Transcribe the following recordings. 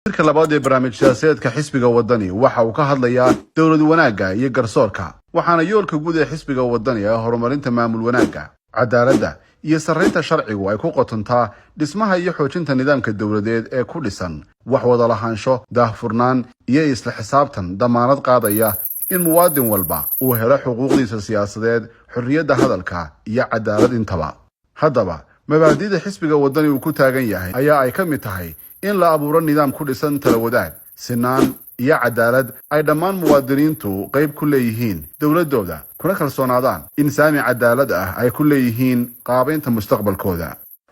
marka labaad ee barnaamij siyaasadeedka xisbiga wadani waxa uu ka hadlayaa dawlad wanaagga iyo garsoorka waxaana yoolka guud ee xisbiga wadani ah horumarinta maamul wanaagga cadaaladda iyo sarreynta sharcigu ay ku qotontaa dhismaha iyo xoojinta nidaamka dawladeed ee ku dhisan wax wada lahaansho daahfurnaan iyo isla xisaabtan damaanad qaadaya in muwaadin walba uu helo xuquuqdiisa siyaasadeed xorriyadda hadalka iyo cadaalad intaba haddaba mabaadi'da xisbiga wadani uu ku taagan yahay ayaa ay ka mid tahay in la abuuro nidaam ku dhisan tala wadaag sinaan iyo cadaalad ay dhammaan muwaadiniintu qayb ku leeyihiin dawladooda kuna kalsoonaadaan in saami cadaalad ah ay ku leeyihiin qaabaynta mustaqbalkooda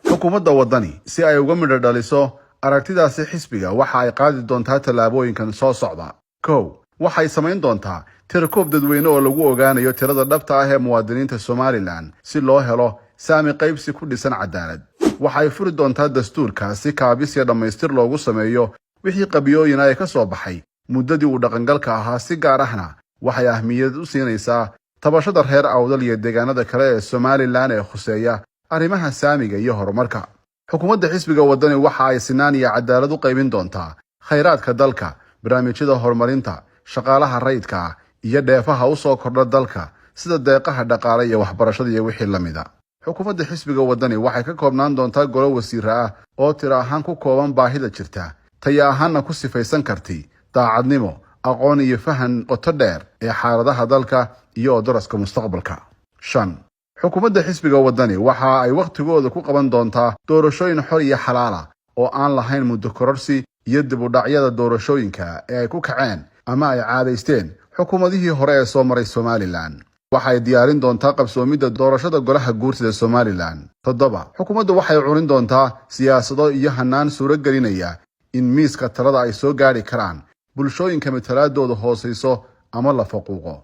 xukuumadda wadani si ay uga midho dhaliso aragtidaasi xisbiga waxa ay qaadi doontaa tallaabooyinkan soo socda kow waxay samayn doontaa tirkoob dadweyne oo lagu ogaanayo tirada dhabta ah ee muwaadiniinta Somaliland si loo helo saami qaybsi ku dhisan cadaalad waxay furi doontaa dastuurka si kaabis iyo dhamaystir loogu sameeyo wixii qabiyooyin ay ka soo baxay muddadii uu dhaqangalka ahaa si gaar ahna waxay ahmiyad u siinaysaa tabashada reer awdal iyo deegaanada kale ee Somaliland ee khuseeya arrimaha saamiga iyo horumarka xukuumadda xisbiga wadani waxa ay sinaan iyo cadaalad u qaybin doontaa khayraadka dalka barnaamijyada horumarinta shaqaalaha rayidka iyo dheefaha u soo kordha dalka sida deeqaha dhaqaale iyo waxbarashada iyo wixii la mid ah xukuumadda xisbiga wadani waxay ka koobnaan doontaa golo wasiir ah oo tiro ahaan ku kooban baahida jirta tayo ahaanna ku sifaysan karti daacadnimo aqoon iyo fahan qoto dheer ee xaaladaha dalka iyo daraska mustaqbalka 5 xukuumadda xisbiga wadani waxa ay waqtigooda ku qaban doontaa doorashooyin xor iyo xalaal ah oo aan lahayn muddo kororsi iyo dib u dhacyada doorashooyinka ee ay ku kaceen ama ay caadaysteen xukuumadihii hore ee soo maray Somaliland waxay diyaarin doontaa qabsoomidda doorashada golaha guurtida Somaliland 7 xukuumaddu waxay curin doontaa siyaasado iyo hanaan suuragelinaya in miiska talada ay soo gaari karaan bulshooyinka matalaadooda hooseyso ama la faquuqo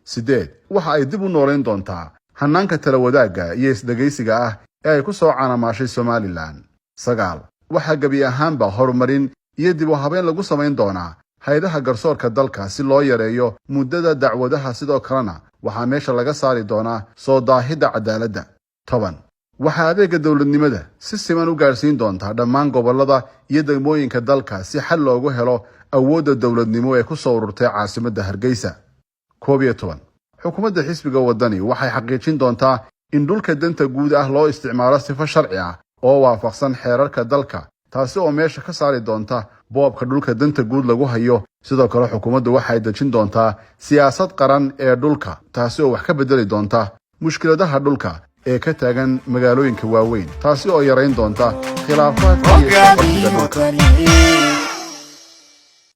8 waxa ay dib u nooleyn doontaa hanaanka tala wadaagga iyo isdageysiga ah ee ay ku soo caanamaashay Somaliland 9 waxa gabi ahaanba horumarin iyo dib u habeyn lagu samayn doonaa hay'adaha garsoorka dalka si loo yareeyo muddada dacwadaha sidoo kalena waxaa meesha laga saari doonaa soo daahida cadaaladda 10 waxa adeega dawladnimada si siman u gaarsiin doontaa dhammaan gobolada iyo degmooyinka dalka si xal loogu helo awoodda dawladnimo ee ku soo ururtay caasimadda Hargeysa 11 xukuumadda xisbiga wadani waxay xaqiijin doontaa in dhulka danta guud ah loo isticmaalo sifo sharci ah oo waafaqsan xeerarka dalka taasi oo meesha ka saari doonta boobka dhulka danta guud lagu hayo sidoo kale xukuumaddu waxay dejin doontaa siyaasad qaran ee dhulka taasi oo wax ka bedeli doonta mushkiladaha dhulka ee ka taagan magaalooyinka waaweyn taasi oo yareyn doonta khilaafaadka iyo